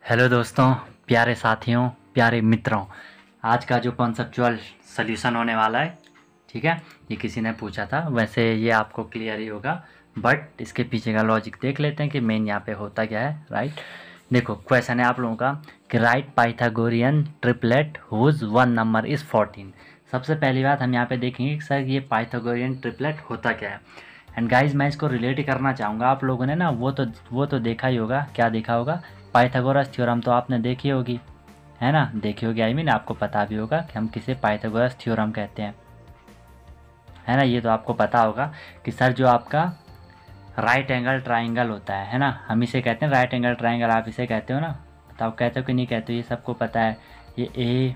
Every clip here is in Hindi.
हेलो दोस्तों, प्यारे साथियों, प्यारे मित्रों। आज का जो कॉन्सेप्चुअल सल्यूशन होने वाला है, ठीक है, ये किसी ने पूछा था। वैसे ये आपको क्लियर ही होगा, बट इसके पीछे का लॉजिक देख लेते हैं कि मेन यहाँ पे होता क्या है। राइट, देखो क्वेश्चन है आप लोगों का कि right Pythagorean triplet whose one number is 14। सबसे पहली बात हम यहाँ पे देखेंगे कि सर ये पाइथागोरियन ट्रिपलेट होता क्या है। एंड गाइज मैं इसको रिलेट करना चाहूँगा। आप लोगों ने ना वो तो देखा ही होगा। क्या देखा होगा? पाइथागोरस थ्योरम तो आपने देखी होगी, है ना? देखी होगी, आई मीन आपको पता भी होगा कि हम किसे पाइथागोरस थ्योरम कहते हैं, है ना? ये तो आपको पता होगा कि सर जो आपका राइट एंगल ट्राइंगल होता है ना, हम इसे कहते हैं राइट एंगल ट्राइंगल। आप इसे कहते हो ना? तो आप कहते हो कि नहीं कहते हो? ये सबको पता है। ये ए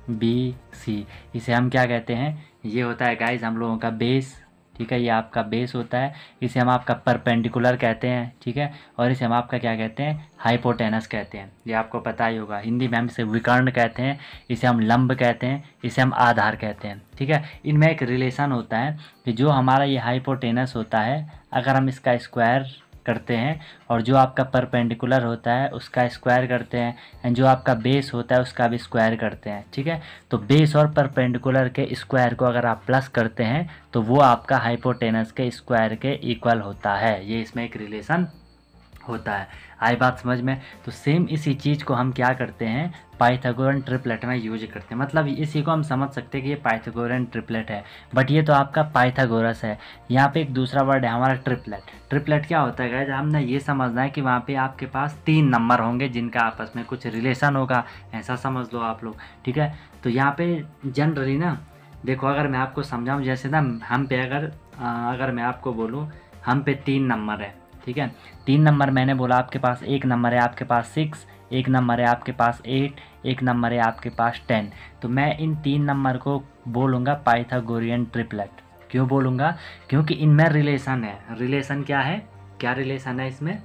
बी सी, इसे हम क्या कहते हैं? ये होता है गाइज हम लोगों का बेस, ठीक है? ये आपका बेस होता है। इसे हम आपका परपेंडिकुलर कहते हैं, ठीक है? और इसे हम आपका क्या कहते हैं? हाइपोटेनस कहते हैं। ये आपको पता ही होगा। हिंदी में हम इसे विकर्ण कहते हैं, इसे हम लंब कहते हैं, इसे हम आधार कहते हैं, ठीक है? इनमें एक रिलेशन होता है कि जो हमारा ये हाइपोटेनस होता है, अगर हम इसका स्क्वायर करते हैं और जो आपका परपेंडिकुलर होता है उसका स्क्वायर करते हैं, एंड जो आपका बेस होता है उसका भी स्क्वायर करते हैं, ठीक है? तो बेस और परपेंडिकुलर के स्क्वायर को अगर आप प्लस करते हैं तो वो आपका हाइपोटेनस के स्क्वायर के इक्वल होता है। ये इसमें एक रिलेशन होता है। आई बात समझ में? तो सेम इसी चीज़ को हम क्या करते हैं? पाइथागोरन ट्रिपलेट में यूज करते हैं। मतलब इसी को हम समझ सकते हैं कि ये पाइथागोरन ट्रिपलेट है, बट ये तो आपका पाइथागोरस है। यहाँ पे एक दूसरा वर्ड है हमारा ट्रिपलेट। ट्रिपलेट क्या होता है गाइस? हमने ये समझना है कि वहाँ पे आपके पास 3 नंबर होंगे जिनका आपस में कुछ रिलेशन होगा, ऐसा समझ लो आप लोग, ठीक है? तो यहाँ पे जनरली ना देखो, अगर मैं आपको समझाऊँ, जैसे ना हम पे अगर मैं आपको बोलूँ हम पे 3 नंबर है, ठीक है? 3 नंबर मैंने बोला आपके पास, एक नंबर है आपके पास 6, एक नंबर है आपके पास 8, एक नंबर है आपके पास 10। तो मैं इन 3 नंबर को बोलूँगा पाइथागोरियन ट्रिपलेट। क्यों बोलूँगा? क्योंकि इनमें रिलेशन है। रिलेशन क्या है? क्या रिलेशन है इसमें?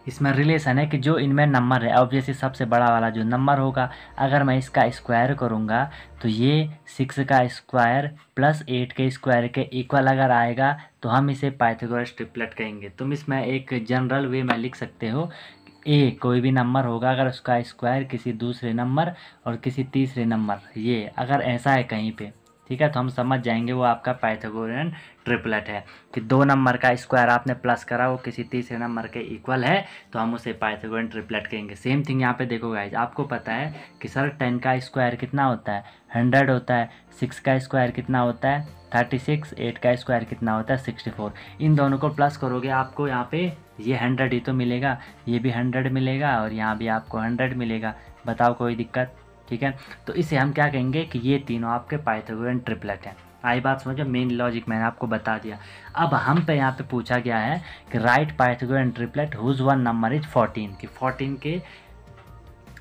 इसमें रिलेशन है कि जो इनमें नंबर है, ऑब्वियसली सबसे बड़ा वाला जो नंबर होगा, अगर मैं इसका स्क्वायर करूँगा तो ये 6 का स्क्वायर प्लस 8 के स्क्वायर के इक्वल अगर आएगा तो हम इसे पाइथागोरस ट्रिपलेट कहेंगे। तुम इसमें एक जनरल वे में लिख सकते हो, ए कोई भी नंबर होगा अगर उसका स्क्वायर किसी दूसरे नंबर और किसी तीसरे नंबर, ये अगर ऐसा है कहीं पे, ठीक है, तो हम समझ जाएंगे वो आपका पाइथागोरियन ट्रिपलेट है। कि 2 नंबर का स्क्वायर आपने प्लस करा, वो किसी तीसरे नंबर के इक्वल है, तो हम उसे पाइथागोरियन ट्रिपलेट कहेंगे। सेम थिंग यहाँ पे देखो गाइज, आपको पता है कि सर 10 का स्क्वायर कितना होता है? 100 होता है। 6 का स्क्वायर कितना होता है? 36। 8 का स्क्वायर कितना होता है? 64। इन दोनों को प्लस करोगे आपको यहाँ पे ये 100 ही तो मिलेगा, ये भी 100 मिलेगा और यहाँ भी आपको 100 मिलेगा। बताओ कोई दिक्कत? ठीक है, तो इसे हम क्या कहेंगे कि ये तीनों आपके पाइथागोरियन ट्रिपलेट हैं। आई बात समझो? मेन लॉजिक मैंने आपको बता दिया। अब हम पे यहाँ पे पूछा गया है कि right Pythagorean triplet whose one number is 14, कि 14 के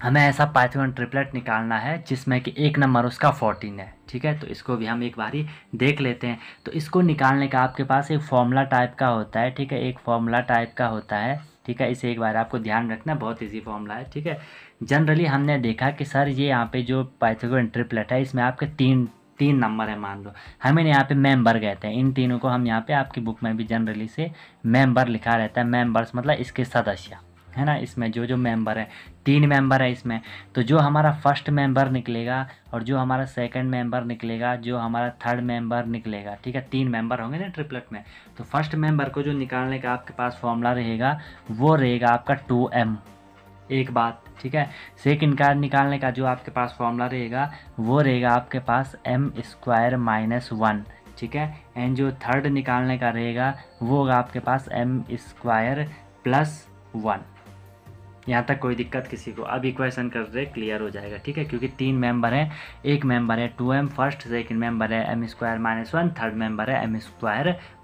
हमें ऐसा पाइथागोरियन ट्रिपलेट निकालना है जिसमें कि एक नंबर उसका 14 है, ठीक है? तो इसको भी हम एक बारी देख लेते हैं। तो इसको निकालने का आपके पास एक फॉर्मूला टाइप का होता है, ठीक है? एक फॉर्मूला टाइप का होता है, ठीक है? इसे एक बार आपको ध्यान रखना, बहुत ईजी फॉर्मूला है, ठीक है? जनरली हमने देखा कि सर ये यहाँ पे जो पाइथागोरियन ट्रिपलेट है इसमें आपके तीन तीन नंबर है मान लो। हमें यहाँ पे मेंबर कहते हैं इन तीनों को। हम यहाँ पे आपकी बुक में भी जनरली से मेंबर लिखा रहता है। मेंबर्स मतलब इसके सदस्य, है ना? इसमें जो जो मेंबर है, 3 मेंबर है इसमें। तो जो हमारा फर्स्ट मेंबर निकलेगा और जो हमारा सेकंड मेंबर निकलेगा, जो हमारा थर्ड मेंबर निकलेगा, ठीक है? 3 मेंबर होंगे ना ट्रिपलेट में। तो फर्स्ट मेंबर को जो निकालने का आपके पास फॉर्मूला रहेगा वो रहेगा आपका 2m। एक बात, ठीक है? सेकंड का निकालने का जो आपके पास फॉर्मूला रहेगा वो रहेगा आपके पास m² - 1, ठीक है? एंड जो थर्ड निकालने का रहेगा वो होगा आपके पास m² + 1। यहाँ तक कोई दिक्कत किसी को? अब इक्वेशन कर रहे क्लियर हो जाएगा, ठीक है? क्योंकि 3 मेंबर हैं, एक मेंबर है 2m फर्स्ट, सेकंड मेंबर है m² - 1, थर्ड मेंबर है m²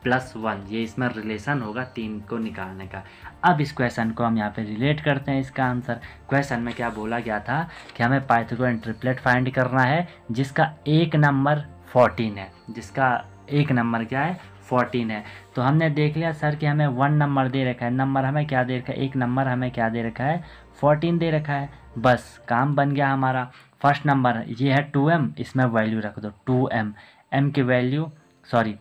+ 1। ये इसमें रिलेशन होगा 3 को निकालने का। अब इस क्वेश्चन को हम यहाँ पे रिलेट करते हैं इसका आंसर। क्वेश्चन में क्या बोला गया था कि हमें पाइथागोरियन ट्रिपलेट फाइंड करना है जिसका एक नंबर 14 है। जिसका एक नंबर क्या है? 14 है। तो हमने देख लिया सर कि हमें 1 नंबर दे रखा है, नंबर हमें क्या दे रखा है? एक नंबर हमें क्या दे रखा है? 14 दे रखा है। बस काम बन गया हमारा। फर्स्ट नंबर ये है 2m, इसमें वैल्यू रख दो 2m। m की वैल्यू, सॉरी,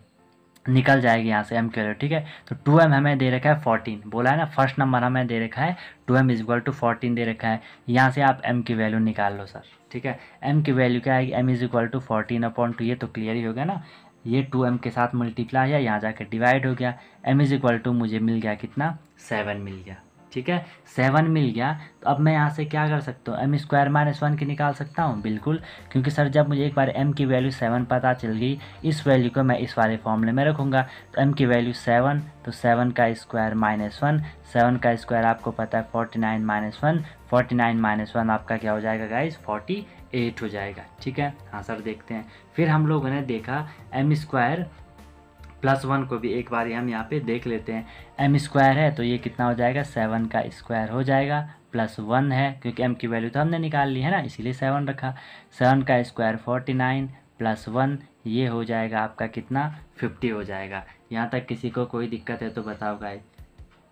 निकल जाएगी यहाँ से m की वैल्यू, ठीक है। तो 2m हमें दे रखा है 14, बोला है ना फर्स्ट नंबर हमें दे रखा है 2m इज इक्वल टू 14 दे रखा है। यहाँ से आप m की वैल्यू निकाल लो सर, ठीक है। m की वैल्यू क्या आएगी, m इज इक्वल टू 14/2, ये तो क्लियर ही हो गया ना, ये 2m के साथ मल्टीप्लाई है, यहाँ जाकर डिवाइड हो गया। m इज इक्वल टू मुझे मिल गया कितना, 7 मिल गया, ठीक है। 7 मिल गया, तो अब मैं यहाँ से क्या कर सकता हूँ, m स्क्वायर माइनस 1 की निकाल सकता हूँ, बिल्कुल, क्योंकि सर जब मुझे एक बार m की वैल्यू 7 पता चल गई, इस वैल्यू को मैं इस वाले फॉर्मूले में रखूँगा। तो m की वैल्यू 7, तो 7 का स्क्वायर माइनस 1, 7 का स्क्वायर आपको पता है 49 माइनस 1, 49 माइनस 1 आपका क्या हो जाएगा गाइज, 48 हो जाएगा, ठीक है। हाँ सर देखते हैं, फिर हम लोगों ने देखा m स्क्वायर प्लस 1 को भी एक बार हम यहाँ पे देख लेते हैं। m स्क्वायर है तो ये कितना हो जाएगा, 7 का स्क्वायर हो जाएगा, प्लस 1 है क्योंकि m की वैल्यू तो हमने निकाल ली है ना, इसीलिए 7 रखा। 7 का स्क्वायर 49 प्लस 1, ये हो जाएगा आपका कितना, 50 हो जाएगा। यहाँ तक किसी को कोई दिक्कत है तो बताओ गाइस,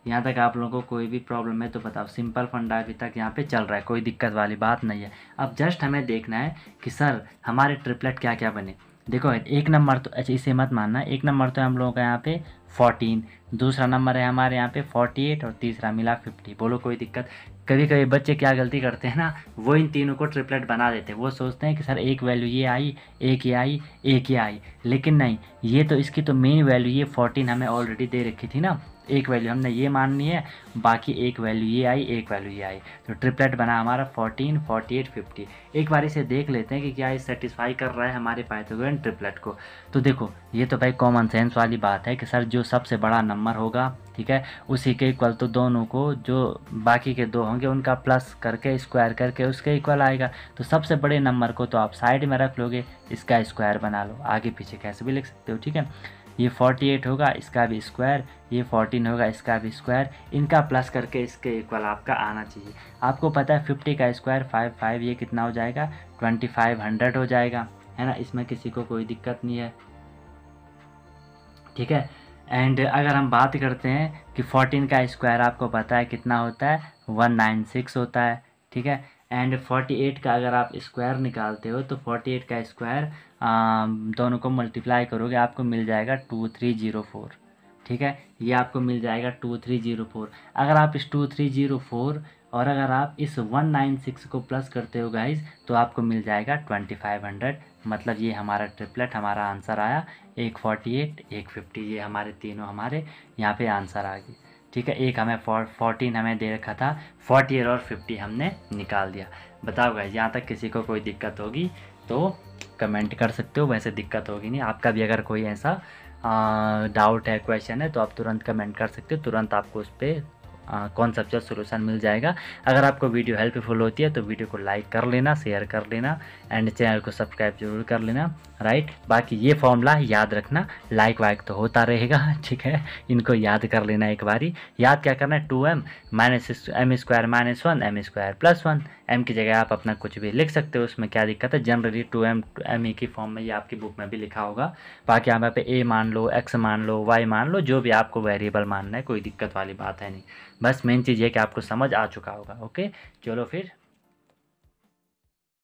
यहाँ तक आप लोगों को कोई भी प्रॉब्लम है तो बताओ। सिंपल फंडा अभी तक यहाँ पे चल रहा है, कोई दिक्कत वाली बात नहीं है। अब जस्ट हमें देखना है कि सर हमारे ट्रिपलेट क्या क्या बने। देखो एक नंबर तो, अच्छा इसे मत मानना, एक नंबर तो हम लोगों का यहाँ पे 14, दूसरा नंबर है हमारे यहाँ पे 48 और तीसरा मिला 50। बोलो कोई दिक्कत। कभी कभी बच्चे क्या गलती करते हैं ना, वो इन तीनों को ट्रिपलेट बना देते हैं। वो सोचते हैं कि सर एक वैल्यू ये आई, एक ये आई, एक ये आई, लेकिन नहीं, ये तो इसकी तो मेन वैल्यू ये 14 हमें ऑलरेडी दे रखी थी ना, एक वैल्यू हमने ये माननी है, बाकी एक वैल्यू ये आई, एक वैल्यू ये आई, तो ट्रिपलेट बना हमारा 14, 48, 50। एक बार इसे देख लेते हैं कि क्या ये सेटिस्फाई कर रहा है हमारे पाइथागोरन ट्रिपलेट को। तो देखो ये तो भाई कॉमन सेंस वाली बात है कि सर जो सबसे बड़ा नंबर होगा, ठीक है, उसी के इक्वल, तो दोनों को जो बाकी के दो होंगे उनका प्लस करके स्क्वायर करके उसके इक्वल आएगा। तो सबसे बड़े नंबर को तो आप साइड में रख लोगे, इसका स्क्वायर बना लो, आगे पीछे कैसे भी लिख सकते हो, ठीक है। ये 48 होगा, इसका भी स्क्वायर, ये 14 होगा, इसका भी स्क्वायर, इनका प्लस करके इसके इक्वल आपका आना चाहिए। आपको पता है 50 का स्क्वायर 5, ये कितना हो जाएगा, 2500 हो जाएगा, है ना, इसमें किसी को कोई दिक्कत नहीं है, ठीक है। एंड अगर हम बात करते हैं कि 14 का स्क्वायर आपको पता है कितना होता है, 196 होता है, ठीक है। एंड 48 का अगर आप स्क्वायर निकालते हो तो 48 का स्क्वायर दोनों को मल्टीप्लाई करोगे आपको मिल जाएगा 2304, ठीक है, ये आपको मिल जाएगा 2304। अगर आप इस 2304 और अगर आप इस 196 को प्लस करते हो गाइज तो आपको मिल जाएगा 2500। मतलब ये हमारा ट्रिपलेट, हमारा आंसर आया, एक 48, एक 50, ये हमारे तीनों हमारे यहाँ पे आंसर आ गए, ठीक है। एक हमें 14 हमें दे रखा था, 48 और 50 हमने निकाल दिया। बताओ गाइज यहाँ तक किसी को कोई दिक्कत होगी तो कमेंट कर सकते हो, वैसे दिक्कत होगी नहीं। आपका भी अगर कोई ऐसा डाउट है, क्वेश्चन है, तो आप तुरंत कमेंट कर सकते हो, तुरंत आपको उस पर कॉन्सेप्चुअल सोल्यूशन मिल जाएगा। अगर आपको वीडियो हेल्पफुल होती है तो वीडियो को लाइक कर लेना, शेयर कर लेना एंड चैनल को सब्सक्राइब जरूर कर लेना, राइट। बाकी ये फॉर्मूला याद रखना, लाइक वाइक तो होता रहेगा, ठीक है, इनको याद कर लेना एक बारी। याद क्या करना है, 2m minus m square minus 1, m square plus 1, m की जगह आप अपना कुछ भी लिख सकते हो, उसमें क्या दिक्कत है। जनरली 2m m की फॉर्म में ये आपकी बुक में भी लिखा होगा। बाकी आप यहाँ पे a मान लो, x मान लो, y मान लो, जो भी आपको वेरिएबल मानना है, कोई दिक्कत वाली बात है नहीं। बस मेन चीज़ ये कि आपको समझ आ चुका होगा। ओके चलो फिर